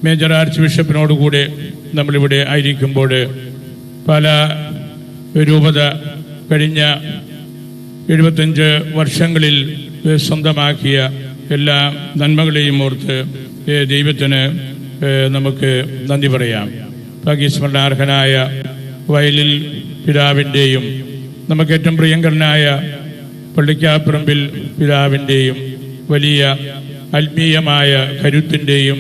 Major arch ബിഷപ്പിനോടുകൂടെ നമ്മളിവിടെ ആയിരിക്കുമ്പോൾ പല രൂപത കഴിഞ്ഞ 75 വർഷങ്ങളിൽ സ്വന്തമാക്കിയ എല്ലാ നന്മകളെയും ഓർത്ത് ദൈവത്തിന് നമുക്ക് നന്ദി പറയാം. ഭാഗ്യസ്മരണാർഹനായ വയലിൽ പിതാവിൻ്റെയും നമുക്ക് ഏറ്റവും പ്രിയങ്കരനായ പള്ളിക്കാപ്പറമ്പിൽ പിതാവിൻ്റെയും വലിയ ആത്മീയമായ കരുത്തിൻ്റെയും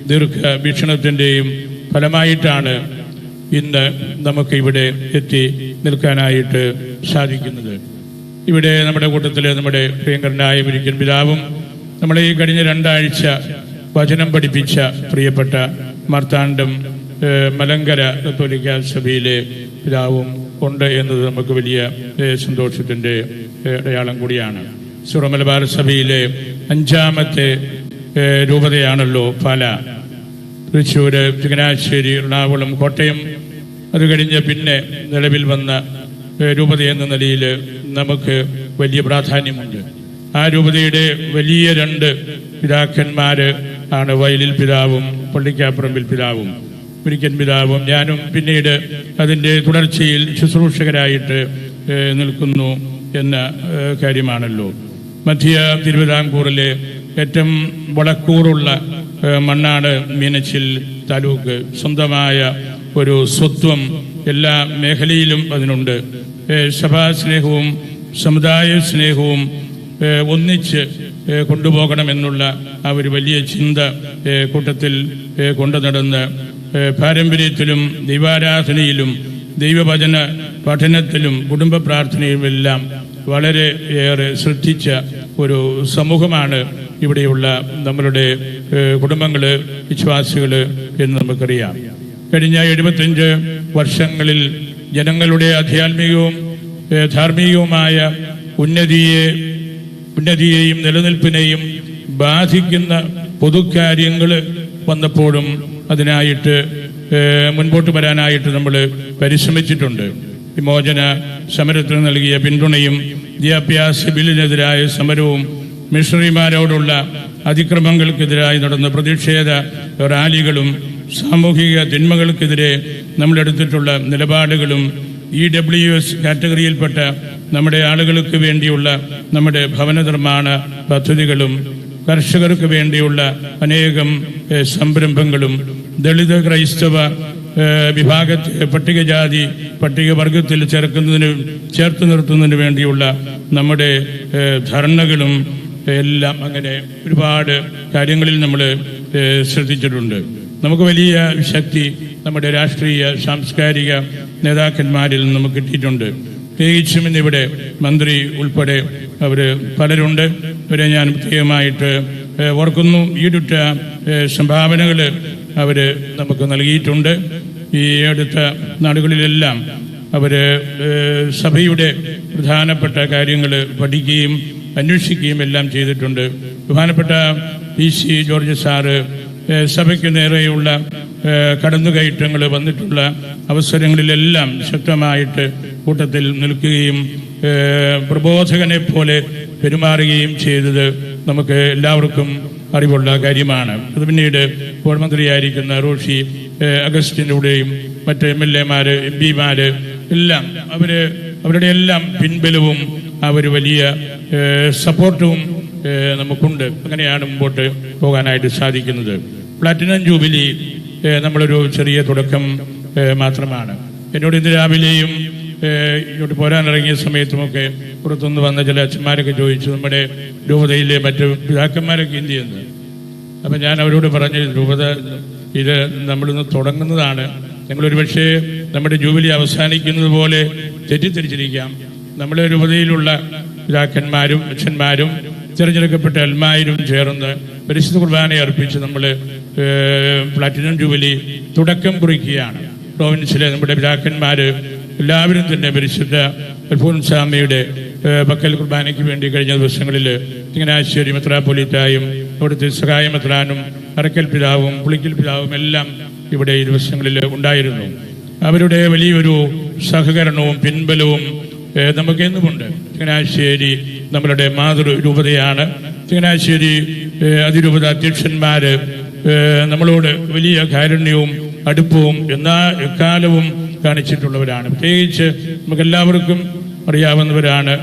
ദീർഘവീക്ഷണത്തിൻ്റെയും ഫലമായിട്ടാണ് ഇന്ന് നമുക്ക് ഇവിടെ എത്തി നിൽക്കാനായിട്ട് സാധിക്കുന്നത്. ഇവിടെ നമ്മുടെ കൂട്ടത്തിൽ നമ്മുടെ പ്രിയങ്കരനായ മുരിക്കൻ പിതാവും നമ്മളെ ഈ കഴിഞ്ഞ 2 ആഴ്ച വചനം പഠിപ്പിച്ച പ്രിയപ്പെട്ട മാർത്താണ്ഡം മലങ്കര കത്തോലിക്ക സഭയിലെ പിതാവും ഉണ്ട് എന്നത് നമുക്ക് വലിയ സന്തോഷത്തിൻ്റെ അടയാളം കൂടിയാണ്. സിറോ മലബാർ സഭയിലെ 5ാമത്തെ രൂപതയാണല്ലോ പാല. തൃശ്ശൂർ, ചങ്ങനാശ്ശേരി, എറണാകുളം, കോട്ടയം, അത് കഴിഞ്ഞ് പിന്നെ നിലവിൽ വന്ന രൂപത എന്ന നിലയിൽ നമുക്ക് വലിയ പ്രാധാന്യമുണ്ട്. ആ രൂപതയുടെ വലിയ 2 പിതാക്കന്മാർ ആണ് വയലിൽ പിതാവും പള്ളിക്കാപ്പറമ്പിൽ പിതാവും. മുരിക്കൻ പിതാവും ഞാനും പിന്നീട് അതിൻ്റെ തുടർച്ചയിൽ ശുശ്രൂഷകരായിട്ട് നിൽക്കുന്നു എന്ന കാര്യമാണല്ലോ. മധ്യ തിരുവിതാംകൂറിലെ ഏറ്റവും വടക്കൂറുള്ള മണ്ണാണ് മീനച്ചിൽ താലൂക്ക്. സ്വന്തമായ ഒരു സ്വത്വം എല്ലാ മേഖലയിലും അതിനുണ്ട്. സഭാസ്നേഹവും സമുദായ സ്നേഹവും ഒന്നിച്ച് കൊണ്ടുപോകണമെന്നുള്ള ആ ഒരു വലിയ ചിന്ത കൂട്ടത്തിൽ കൊണ്ടു നടന്ന് പാരമ്പര്യത്തിലും ദൈവാരാധനയിലും ദൈവവചന പഠനത്തിലും കുടുംബ പ്രാർത്ഥനയിലുമെല്ലാം വളരെ ഏറെ ശ്രദ്ധിച്ച ഒരു സമൂഹമാണ് ഇവിടെയുള്ള നമ്മളുടെ കുടുംബങ്ങൾ, വിശ്വാസികൾ എന്ന് നമുക്കറിയാം. കഴിഞ്ഞ 75 വർഷങ്ങളിൽ ജനങ്ങളുടെ ആധ്യാത്മികവും ധാർമ്മികവുമായ ഉന്നതിയെയും നിലനിൽപ്പിനെയും ബാധിക്കുന്ന പൊതുകാര്യങ്ങൾ വന്നപ്പോഴും അതിനായിട്ട് മുൻപോട്ട് വരാനായിട്ട് നമ്മൾ പരിശ്രമിച്ചിട്ടുണ്ട്. വിമോചന സമരത്തിന് നൽകിയ പിന്തുണയും വിദ്യാഭ്യാസ ബില്ലിനെതിരായ സമരവും മിഷണറിമാരോടുള്ള അതിക്രമങ്ങൾക്കെതിരായി നടന്ന പ്രതിഷേധ റാലികളും സാമൂഹിക തിന്മകൾക്കെതിരെ നമ്മളെടുത്തിട്ടുള്ള നിലപാടുകളും EWS കാറ്റഗറിയിൽപ്പെട്ട നമ്മുടെ ആളുകൾക്ക് വേണ്ടിയുള്ള നമ്മുടെ ഭവന നിർമ്മാണ പദ്ധതികളും കർഷകർക്ക് വേണ്ടിയുള്ള അനേകം സംരംഭങ്ങളും ദളിത് ക്രൈസ്തവ വിഭാഗത്തെ പട്ടികജാതി പട്ടികവർഗത്തിൽ ചേർത്ത് നിർത്തുന്നതിന് വേണ്ടിയുള്ള നമ്മുടെ ധർണകളും എല്ലാം അങ്ങനെ ഒരുപാട് കാര്യങ്ങളിൽ നമ്മൾ ശ്രദ്ധിച്ചിട്ടുണ്ട്. നമുക്ക് വലിയ ശക്തി നമ്മുടെ രാഷ്ട്രീയ സാംസ്കാരിക നേതാക്കന്മാരിൽ നമുക്ക് കിട്ടിയിട്ടുണ്ട്. പ്രത്യേകിച്ചും ഇന്നിവിടെ മന്ത്രി ഉൾപ്പെടെ അവർ പലരുണ്ട്. ഇവരെ ഞാൻ പ്രത്യേകമായിട്ട് ഓർക്കുന്നു. ഈടുറ്റ സംഭാവനകൾ അവർ നമുക്ക് നൽകിയിട്ടുണ്ട്. ഈ അടുത്ത നാടുകളിലെല്ലാം അവർ സഭയുടെ പ്രധാനപ്പെട്ട കാര്യങ്ങൾ പഠിക്കുകയും അന്വേഷിക്കുകയും എല്ലാം ചെയ്തിട്ടുണ്ട്. ബഹുമാനപ്പെട്ട PC ജോർജ് സാറ് സഭയ്ക്ക് നേരെയുള്ള കടന്നുകയറ്റങ്ങൾ വന്നിട്ടുള്ള അവസരങ്ങളിലെല്ലാം ശക്തമായിട്ട് കൂട്ടത്തിൽ നിൽക്കുകയും പ്രബോധകനെ പോലെ പെരുമാറുകയും ചെയ്തത് നമുക്ക് എല്ലാവർക്കും അറിവുള്ള കാര്യമാണ്. അത് പിന്നീട് ഇപ്പോൾ മന്ത്രിയായിരിക്കുന്ന റോഷി അഗസ്റ്റിൻ്റെയും മറ്റ് MLA-മാർ, MP-മാർ എല്ലാം അവരുടെ എല്ലാം പിൻബലവും വലിയ സപ്പോർട്ടും നമുക്കുണ്ട്. അങ്ങനെയാണ് മുമ്പോട്ട് പോകാനായിട്ട് സാധിക്കുന്നത്. പ്ലാറ്റിനം ജൂബിലി നമ്മളൊരു ചെറിയ തുടക്കം മാത്രമാണ്. എന്നോട് ഇന്ന് രാവിലെയും ഇങ്ങോട്ട് പോരാനിറങ്ങിയ സമയത്തുമൊക്കെ പുറത്തുനിന്ന് വന്ന ചില അച്ഛന്മാരൊക്കെ ചോദിച്ചു, നമ്മുടെ രൂപതയിലെ മറ്റു പിതാക്കന്മാരൊക്കെ എന്ത് ചെയ്യുന്നത്? അപ്പം ഞാൻ അവരോട് പറഞ്ഞു, രൂപത ഇത് നമ്മളിന്ന് തുടങ്ങുന്നതാണ്. ഞങ്ങളൊരു പക്ഷേ നമ്മുടെ ജൂബിലി അവസാനിക്കുന്നത് പോലെ തെറ്റിദ്ധരിച്ചിരിക്കാം. നമ്മുടെ രൂപതയിലുള്ള പിതാക്കന്മാരും അച്ഛന്മാരും തിരഞ്ഞെടുക്കപ്പെട്ട അൽമാരും ചേർന്ന് പരിശുദ്ധ കുർബാന അർപ്പിച്ച് നമ്മൾ പ്ലാറ്റിനം ജൂബിലി തുടക്കം കുറിക്കുകയാണ്. പ്രോവിൻസിലെ നമ്മുടെ പിതാക്കന്മാർ എല്ലാവരും തന്നെ പരിശുദ്ധ അൽഫോൻസാമ്മയുടെ പക്കൽ കുർബാനയ്ക്ക് വേണ്ടി കഴിഞ്ഞ ദിവസങ്ങളിൽ ചങ്ങനാശ്ശേരി മെത്രാപ്പൊലീത്തായും അവിടുത്തെ സഹായ മെത്രാനും അറക്കൽ പിതാവും പുളിക്കൽ പിതാവും എല്ലാം ഇവിടെ ഈ ദിവസങ്ങളിൽ ഉണ്ടായിരുന്നു. അവരുടെ വലിയൊരു സഹകരണവും പിൻബലവും നമുക്കെന്നുമുണ്ട്. ചങ്ങനാശ്ശേരി നമ്മളുടെ മാതൃരൂപതയാണ്. ചങ്ങനാശ്ശേരി അതിരൂപത അധ്യക്ഷന്മാർ നമ്മളോട് വലിയ കാരുണ്യവും അടുപ്പവും എക്കാലവും കാണിച്ചിട്ടുള്ളവരാണ്. പ്രത്യേകിച്ച് നമുക്കെല്ലാവർക്കും അറിയാവുന്നവരാണ്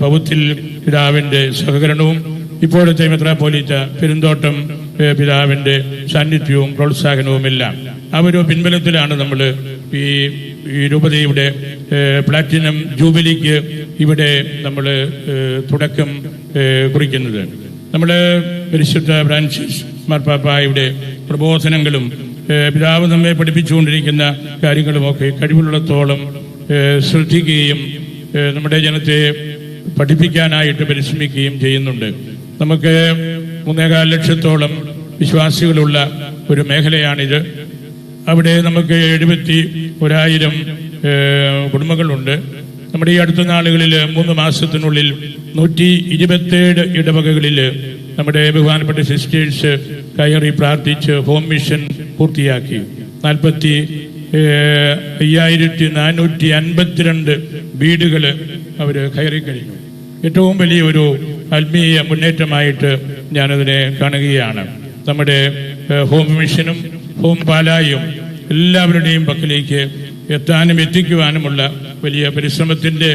പൗത്തിൽ പിതാവിൻ്റെ സഹകരണവും ഇപ്പോഴത്തെ മെത്രാപ്പോലീത്ത പെരുന്തോട്ടം പിതാവിൻ്റെ സാന്നിധ്യവും പ്രോത്സാഹനവുമെല്ലാം. ആ ഒരു പിൻബലത്തിലാണ് നമ്മൾ ഈ രൂപതയുടെ പ്ലാറ്റിനം ജൂബിലിക്ക് ഇവിടെ നമ്മൾ തുടക്കം കുറിക്കുന്നത്. നമ്മൾ പരിശുദ്ധ ഫ്രാൻസിസ് മാർപ്പാപ്പായുടെ പ്രബോധനങ്ങളും പിതാവ് നമ്മെ പഠിപ്പിച്ചുകൊണ്ടിരിക്കുന്ന കാര്യങ്ങളുമൊക്കെ കഴിവുള്ളിടത്തോളം ശ്രദ്ധിക്കുകയും നമ്മുടെ ജനത്തെ പഠിപ്പിക്കാനായിട്ട് പരിശ്രമിക്കുകയും ചെയ്യുന്നുണ്ട്. നമുക്ക് 3.25 ലക്ഷത്തോളം വിശ്വാസികളുള്ള ഒരു മേഖലയാണിത്. അവിടെ നമുക്ക് 71,000 കുടുംബങ്ങളുണ്ട്. നമ്മുടെ ഈ അടുത്ത നാളുകളിൽ 3 മാസത്തിനുള്ളിൽ 127 ഇടവകകളിൽ നമ്മുടെ ബഹുമാനപ്പെട്ട സിസ്റ്റേഴ്സ് കയറി പ്രാർത്ഥിച്ച് ഹോം മിഷൻ പൂർത്തിയാക്കി. 45,452 വീടുകൾ അവർ കയറി കഴിഞ്ഞു. ഏറ്റവും വലിയൊരു ആത്മീയ മുന്നേറ്റമായിട്ട് ഞാനതിനെ കാണുകയാണ്. നമ്മുടെ ഹോം മിഷനും ഹോം പാലായും എല്ലാവരുടെയും പക്കലേക്ക് എത്തിക്കുവാനുമുള്ള വലിയ പരിശ്രമത്തിൻ്റെ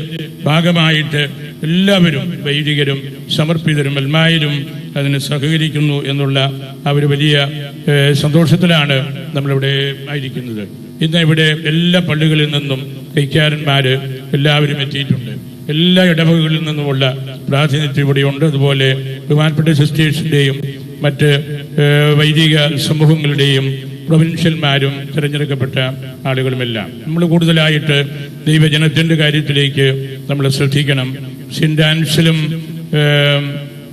ഭാഗമായിട്ട് എല്ലാവരും വൈദികരും സമർപ്പിതരും എൽമായരും അതിന് സഹകരിക്കുന്നു എന്നുള്ള ആ ഒരു വലിയ സന്തോഷത്തിലാണ് നമ്മളിവിടെ ആയിരിക്കുന്നത്. ഇന്ന് ഇവിടെ എല്ലാ പള്ളികളിൽ നിന്നും കൈക്കാരന്മാർ എല്ലാവരും എത്തിയിട്ടുണ്ട്. എല്ലാ ഇടവകകളിൽ നിന്നുമുള്ള പ്രാതിനിധ്യം ഇവിടെയുണ്ട്. അതുപോലെ ബഹുമാനപ്പെട്ട സിസ്റ്റേഴ്സിൻ്റെയും മറ്റ് വൈദിക സമൂഹങ്ങളുടെയും പ്രൊവിൻഷ്യന്മാരും തിരഞ്ഞെടുക്കപ്പെട്ട ആളുകളുമെല്ലാം. നമ്മൾ കൂടുതലായിട്ട് ദൈവജനത്തിൻ്റെ കാര്യത്തിലേക്ക് നമ്മൾ ശ്രദ്ധിക്കണം. സെന്റ് ആൻസലും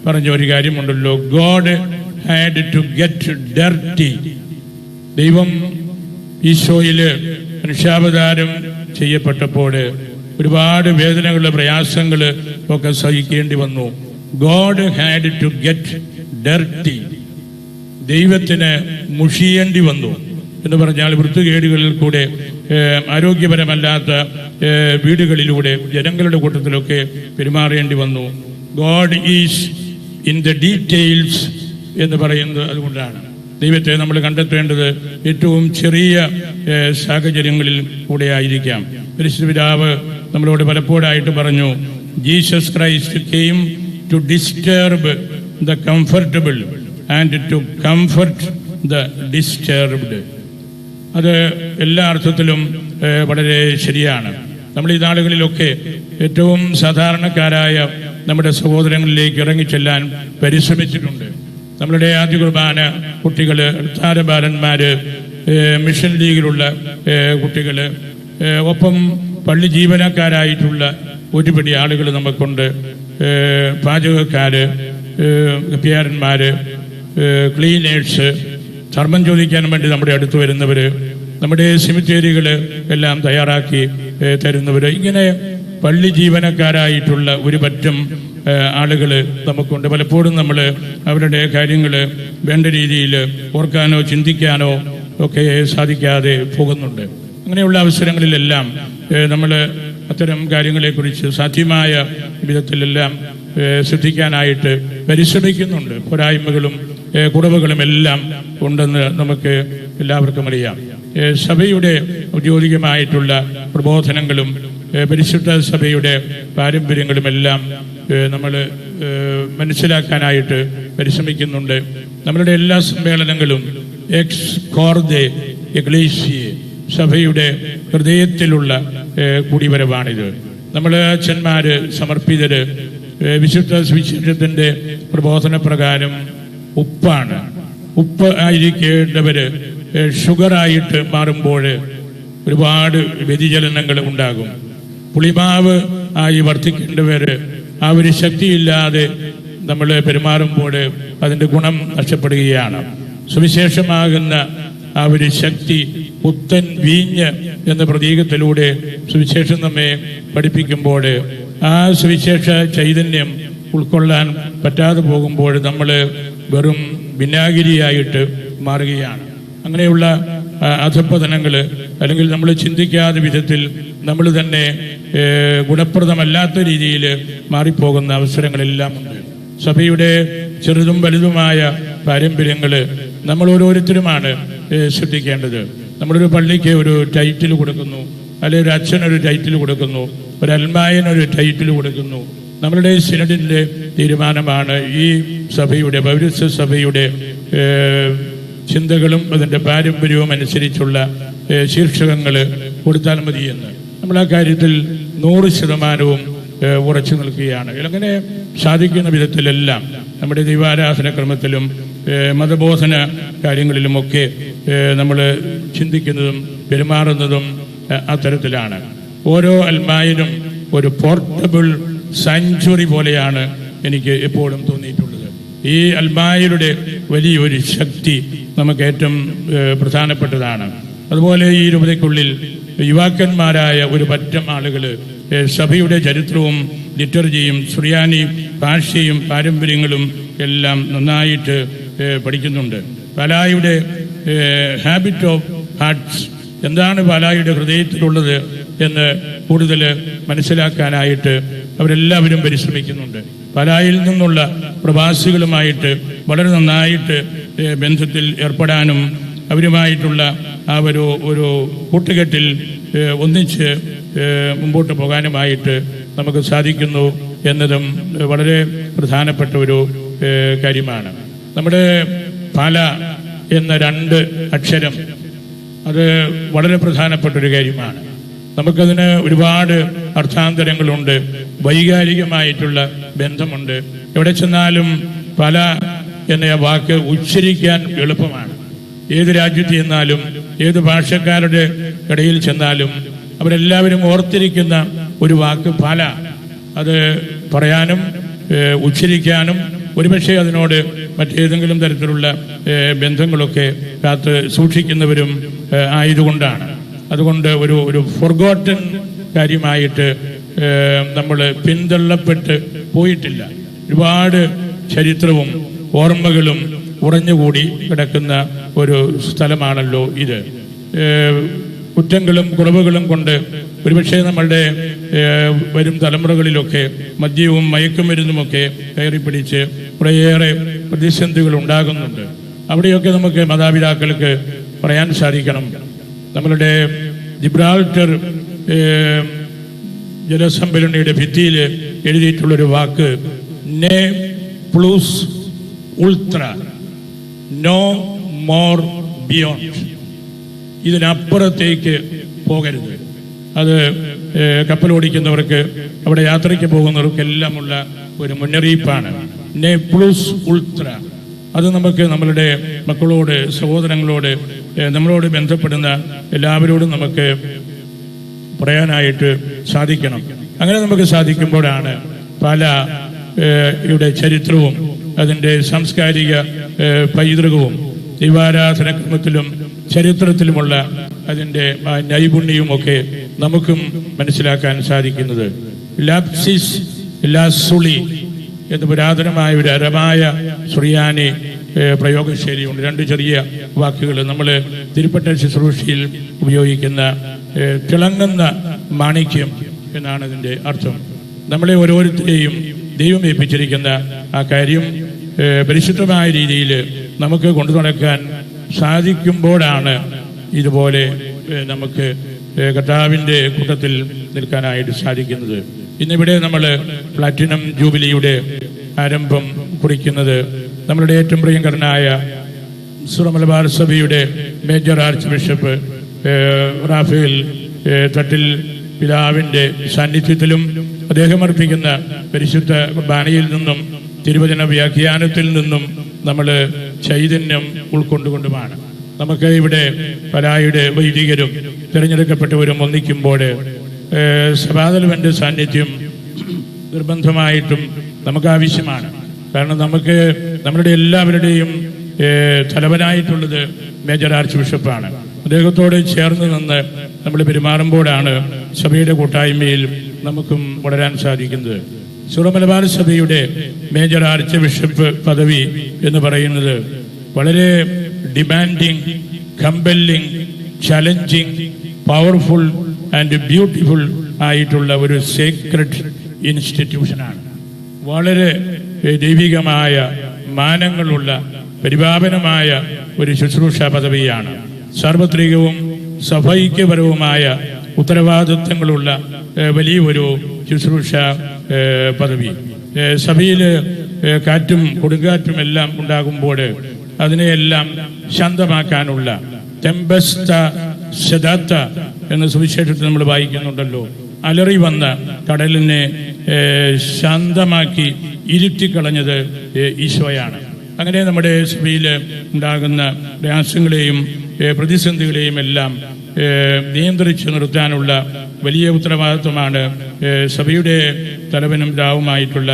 പറഞ്ഞ ഒരു കാര്യമുണ്ടല്ലോ, God had to get dirty. ദൈവം ഈശോയിൽ മനുഷ്യാവതാരം ചെയ്യപ്പെട്ടപ്പോൾ ഒരുപാട് വേദനകളുടെ പ്രയാസങ്ങൾ ഒക്കെ സഹിക്കേണ്ടി വന്നു. God had to get dirty. ദൈവത്തിന് മുഷിയേണ്ടി വന്നു എന്ന് പറഞ്ഞാൽ വൃത്തികേടുകളിൽ കൂടെ, ആരോഗ്യപരമല്ലാത്ത വീടുകളിലൂടെ ജനങ്ങളുടെ കൂട്ടത്തിലൊക്കെ പെരുമാറേണ്ടി വന്നു. God is in the details എന്ന് പറയുന്നത് അതുകൊണ്ടാണ്. ദൈവത്തെ നമ്മൾ കണ്ടെത്തേണ്ടത് ഏറ്റവും ചെറിയ സാഹചര്യങ്ങളിൽ കൂടെ ആയിരിക്കാം. പരിശുദ്ധ പിതാവ് നമ്മളോട് പലപ്പോഴായിട്ട് പറഞ്ഞു, Jesus Christ came to disturb the comfortable and to comfort the disturbed. അത് എല്ലാ അർത്ഥത്തിലും വളരെ ശരിയാണ്. നമ്മൾ ഈ നാളുകളിലൊക്കെ ഏറ്റവും സാധാരണക്കാരായ നമ്മുടെ സഹോദരങ്ങളിലേക്ക് ഇറങ്ങിച്ചെല്ലാൻ പരിശ്രമിച്ചിട്ടുണ്ട്. നമ്മളുടെ ആദ്യ കുർബാന കുട്ടികൾ, താരബാലന്മാർ, മിഷൻ ലീഗിലുള്ള കുട്ടികൾ, ഒപ്പം പള്ളി ജീവനക്കാരായിട്ടുള്ള ഒരുപടി ആളുകൾ നമുക്കുണ്ട്. പാചകക്കാർ, കപ്പ്യാരന്മാർ, ക്ലീനേഴ്സ്, ധർമ്മം ചോദിക്കാൻ വേണ്ടി നമ്മുടെ അടുത്ത് വരുന്നവർ, നമ്മുടെ സെമിത്തേരികൾ എല്ലാം തയ്യാറാക്കി തരുന്നവർ, ഇങ്ങനെ പള്ളി ജീവനക്കാരായിട്ടുള്ള ഒരു പറ്റം ആളുകൾ നമുക്കുണ്ട്. പലപ്പോഴും നമ്മൾ അവരുടെ കാര്യങ്ങൾ വേണ്ട രീതിയിൽ ഓർക്കാനോ ചിന്തിക്കാനോ ഒക്കെ സാധിക്കാതെ പോകുന്നുണ്ട്. അങ്ങനെയുള്ള അവസരങ്ങളിലെല്ലാം നമ്മൾ അത്തരം കാര്യങ്ങളെക്കുറിച്ച് സാധ്യമായ വിധത്തിലെല്ലാം ശ്രദ്ധിക്കാനായിട്ട് പരിശ്രമിക്കുന്നുണ്ട്. പോരായ്മകളും കുറവുകളും എല്ലാം ഉണ്ടെന്ന് നമുക്ക് എല്ലാവർക്കും അറിയാം. സഭയുടെ ഔദ്യോഗികമായിട്ടുള്ള പ്രബോധനങ്ങളും പരിശുദ്ധ സഭയുടെ പാരമ്പര്യങ്ങളുമെല്ലാം നമ്മൾ മനസ്സിലാക്കാനായിട്ട് പരിശ്രമിക്കുന്നുണ്ട്. നമ്മളുടെ എല്ലാ സമ്മേളനങ്ങളും എക്സ് കോർദെ എഗ്ലേസിയെ, സഭയുടെ ഹൃദയത്തിലുള്ള കൂടിവരവാണിത്. നമ്മൾ അച്ഛന്മാർ, സമർപ്പിതർ വിശുദ്ധ സുവിശേഷത്തിൻ്റെ പ്രബോധന പ്രകാരം ഉപ്പാണ്. ഉപ്പ് ആയിരിക്കേണ്ടവർ ഷുഗറായിട്ട് മാറുമ്പോൾ ഒരുപാട് വ്യതിചലനങ്ങൾ ഉണ്ടാകും. പുളിമാവ് ആയി വർദ്ധിക്കേണ്ടവർ ആ ഒരു ശക്തിയില്ലാതെ നമ്മൾ പെരുമാറുമ്പോൾ അതിൻ്റെ ഗുണം നഷ്ടപ്പെടുകയാണ്. സുവിശേഷമാകുന്ന ആ ഒരു ശക്തി പുത്തൻ വീഞ്ഞ് എന്ന പ്രതീകത്തിലൂടെ സുവിശേഷം നമ്മെ പഠിപ്പിക്കുമ്പോൾ ആ സുവിശേഷ ചൈതന്യം ഉൾക്കൊള്ളാൻ പറ്റാതെ പോകുമ്പോൾ നമ്മൾ വെറും വിനാഗിരിയായിട്ട് മാറുകയാണ്. അങ്ങനെയുള്ള അധപ്പതനങ്ങൾ അല്ലെങ്കിൽ നമ്മൾ ചിന്തിക്കാത്ത വിധത്തിൽ നമ്മൾ തന്നെ ഗുണപ്രദമല്ലാത്ത രീതിയിൽ മാറിപ്പോകുന്ന അവസരങ്ങളെല്ലാം ഉണ്ട്. സഭയുടെ ചെറുതും വലുതുമായ പാരമ്പര്യങ്ങൾ നമ്മൾ ഓരോരുത്തരുമാണ് ശ്രദ്ധിക്കേണ്ടത്. നമ്മളൊരു പള്ളിക്ക് ഒരു ടൈറ്റിൽ കൊടുക്കുന്നു, അല്ലെങ്കിൽ ഒരു അച്ഛനൊരു ടൈറ്റിൽ കൊടുക്കുന്നു, ഒരു അൽമായനൊരു ടൈറ്റിൽ കൊടുക്കുന്നു. നമ്മളുടെ സിനഡിൻ്റെ തീരുമാനമാണ് ഈ സഭയുടെ പൗരസ്ത്യ സഭയുടെ ചിന്തകളും അതിൻ്റെ പാരമ്പര്യവും അനുസരിച്ചുള്ള ശീർഷകങ്ങൾ കൊടുത്താൽ മതിയെന്ന്. നമ്മൾ ആ കാര്യത്തിൽ 100% ഉറച്ചു നിൽക്കുകയാണ്. അങ്ങനെ സാധിക്കുന്ന വിധത്തിലെല്ലാം നമ്മുടെ ദൈവാരാധന ക്രമത്തിലും മതബോധന കാര്യങ്ങളിലുമൊക്കെ നമ്മൾ ചിന്തിക്കുന്നതും പെരുമാറുന്നതും അത്തരത്തിലാണ്. ഓരോ അൽമായനും ഒരു പോർട്ടബിൾ സാങ്ച്വറി പോലെയാണ് എനിക്ക് എപ്പോഴും തോന്നിയിട്ടുള്ളത്. ഈ അൽമായരുടെ വലിയൊരു ശക്തി നമുക്ക് ഏറ്റവും പ്രധാനപ്പെട്ടതാണ്. അതുപോലെ ഈ രൂപതയ്ക്കുള്ളിൽ യുവാക്കന്മാരായ ഒരു പറ്റം ആളുകൾ സഭയുടെ ചരിത്രവും ലിറ്റർജിയും സുറിയാനി ഭാഷയും പാരമ്പര്യങ്ങളും എല്ലാം നന്നായിട്ട് പഠിക്കുന്നുണ്ട്. പാലായുടെ ഹാബിറ്റ് ഓഫ് ഹാർട്ട്സ്, എന്താണ് പാലായുടെ ഹൃദയത്തിലുള്ളത് എന്ന് കൂടുതൽ മനസ്സിലാക്കാനായിട്ട് അവരെല്ലാവരും പരിശ്രമിക്കുന്നുണ്ട്. പാലായിൽ നിന്നുള്ള പ്രവാസികളുമായിട്ട് വളരെ നന്നായിട്ട് ബന്ധത്തിൽ ഏർപ്പെടാനും അവരുമായിട്ടുള്ള ആ ഒരു കൂട്ടുകെട്ടിൽ ഒന്നിച്ച് മുമ്പോട്ട് പോകാനുമായിട്ട് നമുക്ക് സാധിക്കുന്നു എന്നതും വളരെ പ്രധാനപ്പെട്ട ഒരു കാര്യമാണ്. നമ്മുടെ പാല എന്ന 2 അക്ഷരം അത് വളരെ പ്രധാനപ്പെട്ടൊരു കാര്യമാണ്. നമുക്കതിന് ഒരുപാട് അർത്ഥാന്തരങ്ങളുണ്ട്, വൈകാരികമായിട്ടുള്ള ബന്ധമുണ്ട്. എവിടെ ചെന്നാലും പല എന്ന വാക്ക് ഉച്ചരിക്കാൻ എളുപ്പമാണ്. ഏത് രാജ്യത്ത് ചെന്നാലും ഏത് ഭാഷക്കാരുടെ ഇടയിൽ ചെന്നാലും അവരെല്ലാവരും ഓർത്തിരിക്കുന്ന ഒരു വാക്ക് പാല. അത് പറയാനും ഉച്ചരിക്കാനും ഒരുപക്ഷെ അതിനോട് മറ്റേതെങ്കിലും തരത്തിലുള്ള ബന്ധങ്ങളൊക്കെ കാത്ത് സൂക്ഷിക്കുന്നവരും ആയതുകൊണ്ടാണ്. അതുകൊണ്ട് ഒരു ഫൊർഗോട്ടൻ കാര്യമായിട്ട് നമ്മൾ പിന്തള്ളപ്പെട്ട് പോയിട്ടില്ല. ഒരുപാട് ചരിത്രവും ഓർമ്മകളും ഉറഞ്ഞുകൂടി കിടക്കുന്ന ഒരു സ്ഥലമാണല്ലോ ഇത്. കുറ്റങ്ങളും കുറവുകളും കൊണ്ട് ഒരുപക്ഷെ നമ്മളുടെ വരും തലമുറകളിലൊക്കെ മദ്യവും മയക്കുമരുന്നുമൊക്കെ കയറിപ്പിടിച്ച് കുറേയേറെ പ്രതിസന്ധികൾ ഉണ്ടാകുന്നുണ്ട്. അവിടെയൊക്കെ നമുക്ക് മാതാപിതാക്കൾക്ക് പറയാൻ സാധിക്കണം. നമ്മളുടെ ജിബ്രാൾട്ടർ ജലസംഭരണിയുടെ ഭിത്തിയിൽ എഴുതിയിട്ടുള്ളൊരു വാക്ക് നെ പ്ലൂസ് ഉൾത്ര, നോ മോർ ബിയോണ്ട്. ഇതിനപ്പുറത്തേക്ക് പോകരുത്. അത് കപ്പലോടിക്കുന്നവർക്ക് അവിടെ യാത്രയ്ക്ക് പോകുന്നവർക്കെല്ലാമുള്ള ഒരു മുന്നറിയിപ്പാണ്. നെ പ്ലൂസ് ഉൾത്ര. അത് നമുക്ക് നമ്മളുടെ മക്കളോട്, സഹോദരങ്ങളോട്, നമ്മളോട് ബന്ധപ്പെടുന്ന എല്ലാവരോടും നമുക്ക് പറയാനായിട്ട് സാധിക്കണം. അങ്ങനെ നമുക്ക് സാധിക്കുമ്പോഴാണ് പാലായുടെ ചരിത്രവും അതിൻ്റെ സാംസ്കാരിക പൈതൃകവും ദൈവാരാധന ക്രമത്തിലും ചരിത്രത്തിലുമുള്ള അതിൻ്റെ നൈപുണ്യവുമൊക്കെ നമുക്കും മനസ്സിലാക്കാൻ സാധിക്കുന്നത്. ലാപ്സിസ് ലാസുളി എന്ന് പുരാതനമായ ഒരു അരമായ സുറിയാനി പ്രയോഗശൈലിയുണ്ട്. 2 ചെറിയ വാക്കുകൾ നമ്മൾ തിരുപ്പറ്റ ശുശ്രൂഷയിൽ ഉപയോഗിക്കുന്ന തിളങ്ങുന്ന മാണിക്യം എന്നാണ് ഇതിൻ്റെ അർത്ഥം. നമ്മളെ ഓരോരുത്തരെയും ദൈവം ഏൽപ്പിച്ചിരിക്കുന്ന ആ കാര്യം പരിശുദ്ധമായ രീതിയിൽ നമുക്ക് കൊണ്ടു നടക്കാൻ സാധിക്കുമ്പോഴാണ് ഇതുപോലെ നമുക്ക് കർത്താവിൻ്റെ കൂട്ടത്തിൽ നിൽക്കാനായിട്ട് സാധിക്കുന്നത്. ഇന്നിവിടെ നമ്മൾ പ്ലാറ്റിനം ജൂബിലിയുടെ ആരംഭം കുറിക്കുന്നത് നമ്മളുടെ ഏറ്റവും പ്രിയങ്കരനായ സിറോ മലബാർ സഭയുടെ major arch bishop Raphael Thattil പിതാവിൻ്റെ സാന്നിധ്യത്തിലും അദ്ദേഹം അർപ്പിക്കുന്ന പരിശുദ്ധ കുർബാനയിൽ നിന്നും തിരുവചന വ്യാഖ്യാനത്തിൽ നിന്നും നമ്മൾ ചൈതന്യം ഉൾക്കൊണ്ടുകൊണ്ടുമാണ്. നമുക്ക് ഇവിടെ പാലായുടെ വൈദികരും തിരഞ്ഞെടുക്കപ്പെട്ടവരും ഒന്നിക്കുമ്പോൾ സഭാതലവൻ്റെ സാന്നിധ്യം നിർബന്ധമായിട്ടും നമുക്ക് ആവശ്യമാണ്. കാരണം നമുക്ക് നമ്മളുടെ എല്ലാവരുടെയും തലവനായിട്ടുള്ളത് മേജർ ആർച്ച് ബിഷപ്പാണ്. അദ്ദേഹത്തോട് ചേർന്ന് നിന്ന് നമ്മൾ പെരുമാറുമ്പോഴാണ് സഭയുടെ കൂട്ടായ്മയിൽ നമുക്കും വളരാൻ സാധിക്കുന്നത്. സിറോ മലബാർ സഭയുടെ മേജർ ആർച്ച് ബിഷപ്പ് പദവി എന്ന് പറയുന്നത് വളരെ demanding, compelling, challenging, powerful and beautiful ആയിട്ടുള്ള ഒരു സേക്രഡ് ഇൻസ്റ്റിറ്റ്യൂഷനാണ്. വളരെ ദൈവികമായ മാനങ്ങളുള്ള പരിപാവനമായ ഒരു ശുശ്രൂഷ പദവിയാണ്. സാർവത്രികവും സഭൈക്യപരവുമായ ഉത്തരവാദിത്വങ്ങളുള്ള വലിയൊരു ശുശ്രൂഷ പദവി. സഭയിൽ കാറ്റും കൊടുങ്കാറ്റും എല്ലാം ഉണ്ടാകുമ്പോൾ അതിനെയെല്ലാം ശാന്തമാക്കാനുള്ള ടെമ്പസ്റ്റ ശദാത്ത എന്ന സുവിശേഷത്തിൽ നമ്മൾ വായിക്കുന്നുണ്ടല്ലോ. അലറി വന്ന കടലിനെ ശാന്തമാക്കി ഇരുത്തിക്കളഞ്ഞത് ഈശോയാണ്. അങ്ങനെ നമ്മുടെ സഭയിൽ ഉണ്ടാകുന്ന പ്രയാസങ്ങളെയും പ്രതിസന്ധികളെയും എല്ലാം നിയന്ത്രിച്ചു നിർത്താനുള്ള വലിയ ഉത്തരവാദിത്വമാണ് സഭയുടെ തലവനും പിതാവുമായിട്ടുള്ള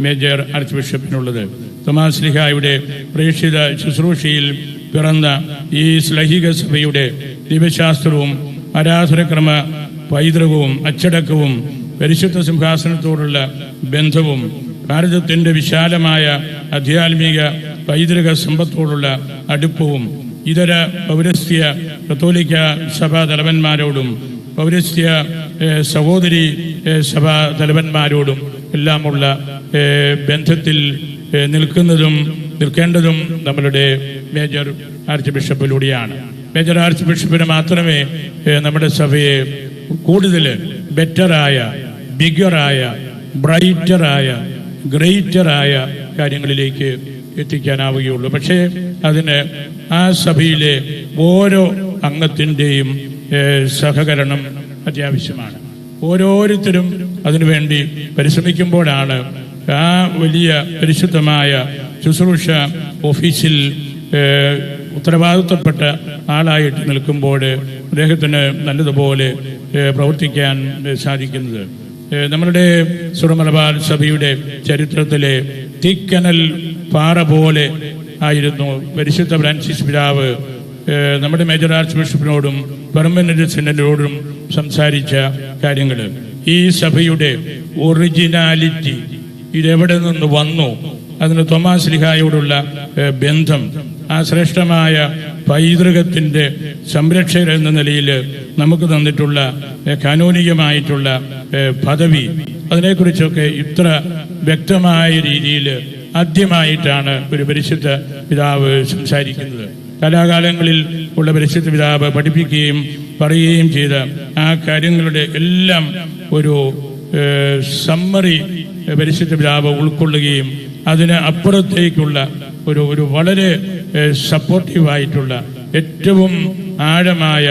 മേജർ ആർച്ച് ബിഷപ്പിനുള്ളത്. തോമാസ് ശ്ലീഹായുടെ പ്രേക്ഷിത ശുശ്രൂഷയിൽ പിറന്ന ഈ ശ്ലൈഹിക സഭയുടെ ദിവ്യശാസ്ത്രവും ആരാധനക്രമ പൈതൃകവും അച്ചടക്കവും പരിശുദ്ധ സിംഹാസനത്തോടുള്ള ബന്ധവും ഭാരതത്തിൻ്റെ വിശാലമായ ആധ്യാത്മിക പൈതൃക സമ്പത്തോടുള്ള അടുപ്പവും ഇതര പൗരസ്ത്യ കത്തോലിക്ക സഭാ തലവന്മാരോടും പൗരസ്ത്യ സഹോദരി സഭാ തലവന്മാരോടും എല്ലാമുള്ള ബന്ധത്തിൽ നിൽക്കേണ്ടതും നമ്മളുടെ മേജർ ആർച്ച് ബിഷപ്പിലൂടെയാണ്. മേജർ ആർച്ച് ബിഷപ്പിന് മാത്രമേ നമ്മുടെ സഭയെ കൂടുതൽ ബെറ്ററായ, ബിഗറായ, ബ്രൈറ്ററായ, ഗ്രേറ്ററായ കാര്യങ്ങളിലേക്ക് എത്തിക്കാനാവുകയുള്ളൂ. പക്ഷേ അതിന് ആ സഭയിലെ ഓരോ അംഗത്തിൻ്റെയും സഹകരണം അത്യാവശ്യമാണ്. ഓരോരുത്തരും അതിനുവേണ്ടി പരിശ്രമിക്കുമ്പോഴാണ് ആ വലിയ പരിശുദ്ധമായ ശുശ്രൂഷ ഓഫീസിൽ ഉത്തരവാദിത്വപ്പെട്ട ആളായിട്ട് നിൽക്കുമ്പോൾ അദ്ദേഹത്തിന് നല്ലതുപോലെ പ്രവർത്തിക്കാൻ സാധിക്കുന്നത്. നമ്മളുടെ സുറമലബാർ സഭയുടെ ചരിത്രത്തിലെ തീക്കനൽ പാറ പോലെ ആയിരുന്നു പരിശുദ്ധ ഫ്രാൻസിസ് പിതാവ് നമ്മുടെ മേജർ ആർച്ച് ബിഷപ്പിനോടും പെർമനന്റ് സിനഡിനോടും സംസാരിച്ച കാര്യങ്ങൾ. ഈ സഭയുടെ ഒറിജിനാലിറ്റി ഇതെവിടെ നിന്ന് വന്നു, അതിന് തോമാസ് ശ്ലീഹായോടുള്ള ബന്ധം, ആ ശ്രേഷ്ഠമായ പൈതൃകത്തിൻ്റെ സംരക്ഷകർ എന്ന നിലയിൽ നമുക്ക് തന്നിട്ടുള്ള കാനോനികമായിട്ടുള്ള പദവി, അതിനെക്കുറിച്ചൊക്കെ ഇത്ര വ്യക്തമായ രീതിയിൽ ആദ്യമായിട്ടാണ് ഒരു പരിശുദ്ധ പിതാവ് സംസാരിക്കുന്നത്. കാലാകാലങ്ങളിൽ ഉള്ള പരിശുദ്ധ പിതാവ് പഠിപ്പിക്കുകയും പറയുകയും ചെയ്ത ആ കാര്യങ്ങളുടെ എല്ലാം ഒരു സമ്മറി പരിശുദ്ധ പിതാവ് ഉൾക്കൊള്ളുകയും അതിന് അപ്പുറത്തേക്കുള്ള ഒരു വളരെ സപ്പോർട്ടീവായിട്ടുള്ള ഏറ്റവും ആഴമായ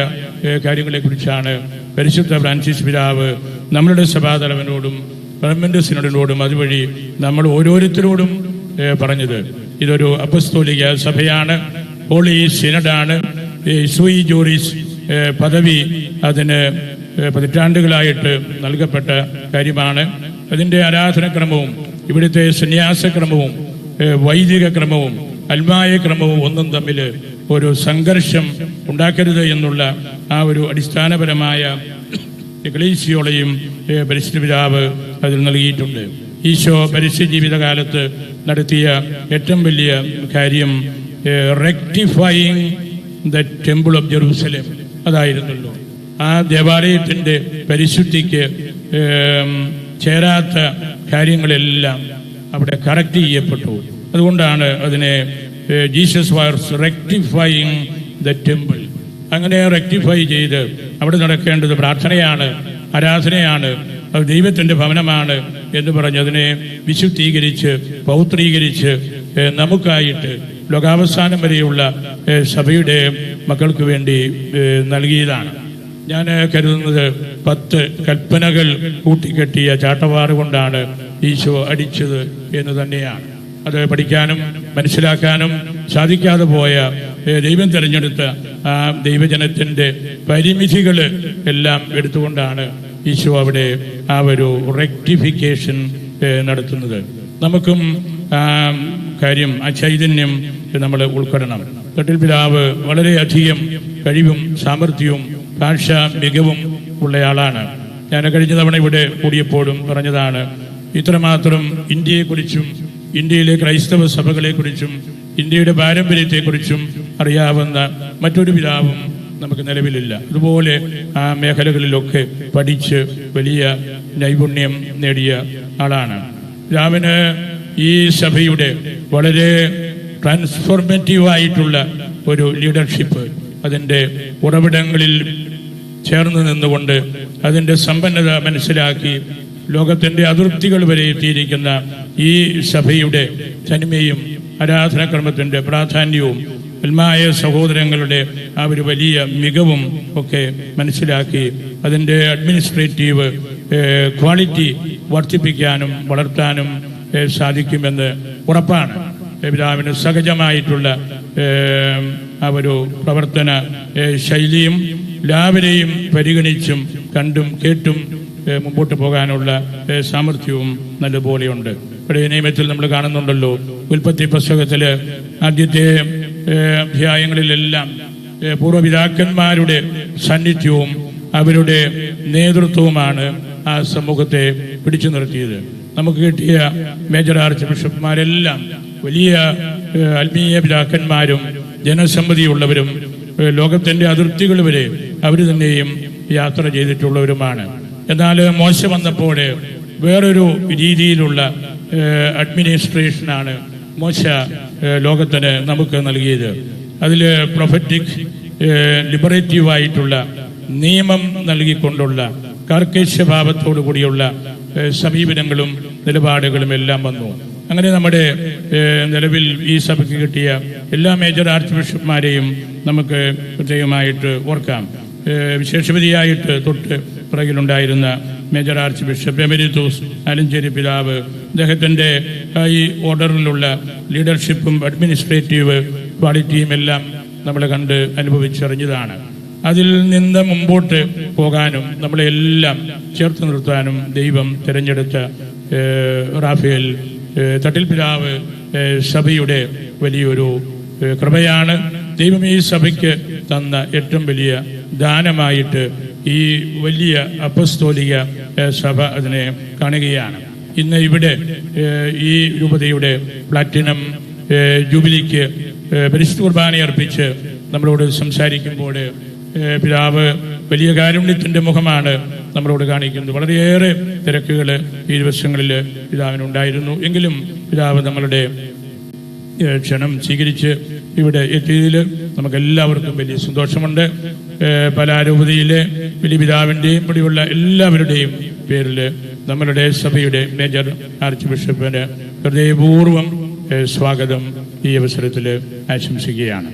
കാര്യങ്ങളെക്കുറിച്ചാണ് പരിശുദ്ധ ഫ്രാൻസിസ് പിതാവ് നമ്മളുടെ സഭാതലവനോടും ഗവൺമെന്റ് സിനഡിനോടും അതുവഴി നമ്മൾ ഓരോരുത്തരോടും പറഞ്ഞത്. ഇതൊരു അപ്പസ്തോലിക സഭയാണ്, ഹോളി സിനഡാണ്. സൂയി ജൂറിസ് പദവി അതിന് പതിറ്റാണ്ടുകളായിട്ട് നൽകപ്പെട്ട കാര്യമാണ്. അതിൻ്റെ ആരാധനക്രമവും ഇവിടുത്തെ സന്യാസക്രമവും വൈദിക ക്രമവും അൽമായ ക്രമവും ഒന്നും തമ്മിൽ ഒരു സംഘർഷം ഉണ്ടാക്കരുത് എന്നുള്ള ആ ഒരു അടിസ്ഥാനപരമായ എക്ലീസിയോളയും പരിശുദ്ധ പിതാവ് അതിൽ നൽകിയിട്ടുണ്ട്. ഈശോ പരിശുദ്ധ ജീവിതകാലത്ത് നടത്തിയ ഏറ്റവും വലിയ കാര്യം റെക്ടിഫയിങ് ദ ടെമ്പിൾ ഓഫ് ജെറൂസലേം അതായിരുന്നല്ലോ. ആ ദേവാലയത്തിൻ്റെ പരിശുദ്ധിക്ക് ചേരാത്ത കാര്യങ്ങളെല്ലാം അവിടെ കറക്റ്റ് ചെയ്യപ്പെട്ടു. അതുകൊണ്ടാണ് അതിനെ ജീസസ് വാസ് റെക്ടിഫയിങ് ദ ടെമ്പിൾ. അങ്ങനെ റെക്ടിഫൈ ചെയ്ത് അവിടെ നടക്കേണ്ടത് പ്രാർത്ഥനയാണ്, ആരാധനയാണ്, അത് ദൈവത്തിൻ്റെ ഭവനമാണ് എന്ന് പറഞ്ഞ് അതിനെ വിശുദ്ധീകരിച്ച് പൗത്രീകരിച്ച് നമുക്കായിട്ട് ലോകാവസാനം വരെയുള്ള സഭയുടെ മക്കൾക്ക് വേണ്ടി നൽകിയതാണ്. ഞാൻ കരുതുന്നത് 10 കൽപ്പനകൾ കൂട്ടിക്കെട്ടിയ ചാട്ടവാറ് കൊണ്ടാണ് ഈശോ അടിച്ചത് എന്ന് തന്നെയാണ്. അത് പഠിക്കാനും മനസ്സിലാക്കാനും സാധിക്കാതെ പോയ ദൈവം തിരഞ്ഞെടുത്ത ആ ദൈവജനത്തിൻ്റെ പരിമിതികൾ എല്ലാം എടുത്തുകൊണ്ടാണ് ഈശോ അവിടെ ആ ഒരു റെക്ടിഫിക്കേഷൻ നടത്തുന്നത്. നമുക്കും ആ കാര്യം, ആ ചൈതന്യം നമ്മൾ ഉൾക്കൊള്ളണം. തൊട്ടിൽ പിതാവ് വളരെയധികം കഴിവും സാമർഥ്യവും ഭാഷാ മികവും ഉള്ളയാളാണ്. ഞാൻ കഴിഞ്ഞ തവണ ഇവിടെ കൂടിയപ്പോഴും പറഞ്ഞതാണ്, ഇത്രമാത്രം ഇന്ത്യയെക്കുറിച്ചും ഇന്ത്യയിലെ ക്രൈസ്തവ സഭകളെക്കുറിച്ചും ഇന്ത്യയുടെ പാരമ്പര്യത്തെക്കുറിച്ചും അറിയാവുന്ന മറ്റൊരു പിതാവും നമുക്ക് നിലവിലില്ല. അതുപോലെ ആ മേഖലകളിലൊക്കെ പഠിച്ച് വലിയ നൈപുണ്യം നേടിയ ആളാണ്. പിതാവിന് ഈ സഭയുടെ വളരെ ട്രാൻസ്ഫോർമേറ്റീവായിട്ടുള്ള ഒരു ലീഡർഷിപ്പ്, അതിൻ്റെ ഉറവിടങ്ങളിൽ ചേർന്ന് നിന്നുകൊണ്ട് അതിൻ്റെ സമ്പന്നത മനസ്സിലാക്കി ലോകത്തിൻ്റെ അതിർത്തികൾ വരെ എത്തിയിരിക്കുന്ന ഈ സഭയുടെ തനിമയും ആരാധനാക്രമത്തിൻ്റെ പ്രാധാന്യവും ആത്മായ സഹോദരങ്ങളുടെ ആ ഒരു വലിയ മികവും ഒക്കെ മനസ്സിലാക്കി അതിൻ്റെ അഡ്മിനിസ്ട്രേറ്റീവ് ക്വാളിറ്റി വർദ്ധിപ്പിക്കാനും വളർത്താനും സാധിക്കുമെന്ന് ഉറപ്പാണ്. പിതാവിന് സഹജമായിട്ടുള്ള ആ ഒരു പ്രവർത്തന ശൈലിയും എല്ലാവരെയും പരിഗണിച്ചും കണ്ടും കേട്ടും മുമ്പോട്ട് പോകാനുള്ള സാമർഥ്യവും നല്ലതുപോലെയുണ്ട്. ഇവിടെ നിയമത്തിൽ നമ്മൾ കാണുന്നുണ്ടല്ലോ, ഉൽപ്പത്തി പുസ്തകത്തിൽ ആദ്യത്തെ അധ്യായങ്ങളിലെല്ലാം പൂർവ്വപിതാക്കന്മാരുടെ സാന്നിധ്യവും അവരുടെ നേതൃത്വവുമാണ് ആ സമൂഹത്തെ പിടിച്ചു നിർത്തിയത്. നമുക്ക് കിട്ടിയ മേജർ ആർച്ച് ബിഷപ്പ്മാരെല്ലാം വലിയ ആത്മീയ പിതാക്കന്മാരും ജനസമ്മതിയുള്ളവരും ലോകത്തിൻ്റെ അതിർത്തികൾ വരെ അവർ തന്നെയും യാത്ര ചെയ്തിട്ടുള്ളവരുമാണ്. എന്നാൽ മോശ വന്നപ്പോൾ വേറൊരു രീതിയിലുള്ള അഡ്മിനിസ്ട്രേഷനാണ് മോശ ലോകത്തിന് നമുക്ക് നൽകിയത്. അതിൽ പ്രൊഫറ്റിക് ലിബറേറ്റീവായിട്ടുള്ള നിയമം നൽകിക്കൊണ്ടുള്ള കാർക്കേശ്യഭാവത്തോടു കൂടിയുള്ള സമീപനങ്ങളും നിലപാടുകളും എല്ലാം വന്നു. അങ്ങനെ നമ്മുടെ നിലവിൽ ഈ സഭയ്ക്ക് കിട്ടിയ എല്ലാ മേജർ ആർച്ച് ബിഷപ്പ്മാരെയും നമുക്ക് പ്രത്യേകമായിട്ട് ഓർക്കാം. വിശേഷപതിയായിട്ട് തൊട്ട് പിറകിലുണ്ടായിരുന്ന major archbishop emeritus Alencherry പിതാവ്, അദ്ദേഹത്തിൻ്റെ ഈ ഓർഡറിലുള്ള ലീഡർഷിപ്പും അഡ്മിനിസ്ട്രേറ്റീവ് ക്വാളിറ്റിയും എല്ലാം നമ്മൾ കണ്ട് അനുഭവിച്ചറിഞ്ഞതാണ്. അതിൽ നിന്ന് മുമ്പോട്ട് പോകാനും നമ്മളെല്ലാം ചേർത്ത് നിർത്താനും ദൈവം തിരഞ്ഞെടുത്ത റാഫേൽ തട്ടിൽ പിതാവ് സഭയുടെ വലിയൊരു കൃപയാണ്. ദൈവം ഈ സഭയ്ക്ക് തന്ന ഏറ്റവും വലിയ ദാനമായിട്ട് ഈ വലിയ അപ്പസ്തോലിക സഭ അതിനെ കാണുകയാണ്. ഇന്ന് ഇവിടെ ഈ രൂപതയുടെ പ്ലാറ്റിനം ജൂബിലിക്ക് പരിശുദ്ധ കുർബാന അർപ്പിച്ച് നമ്മളോട് സംസാരിക്കുമ്പോൾ പിതാവ് വലിയ കാരുണ്യത്തിൻ്റെ മുഖമാണ് നമ്മളോട് കാണിക്കുന്നത്. വളരെയേറെ തിരക്കുകൾ ഈ ദിവസങ്ങളിൽ പിതാവിനുണ്ടായിരുന്നു. എങ്കിലും പിതാവ് നമ്മളുടെ ക്ഷണം സ്വീകരിച്ച് ഇവിടെ എത്തിയതിൽ നമുക്കെല്ലാവർക്കും വലിയ സന്തോഷമുണ്ട്. പലാരൂപതയിലെ വലിയ പിതാവിൻ്റെയും ഇവിടെയുള്ള എല്ലാവരുടെയും പേരിൽ നമ്മളുടെ സഭയുടെ മേജർ ആർച്ച് ബിഷപ്പിന് ഹൃദയപൂർവ്വം സ്വാഗതം ഈ അവസരത്തിൽ ആശംസിക്കുകയാണ്.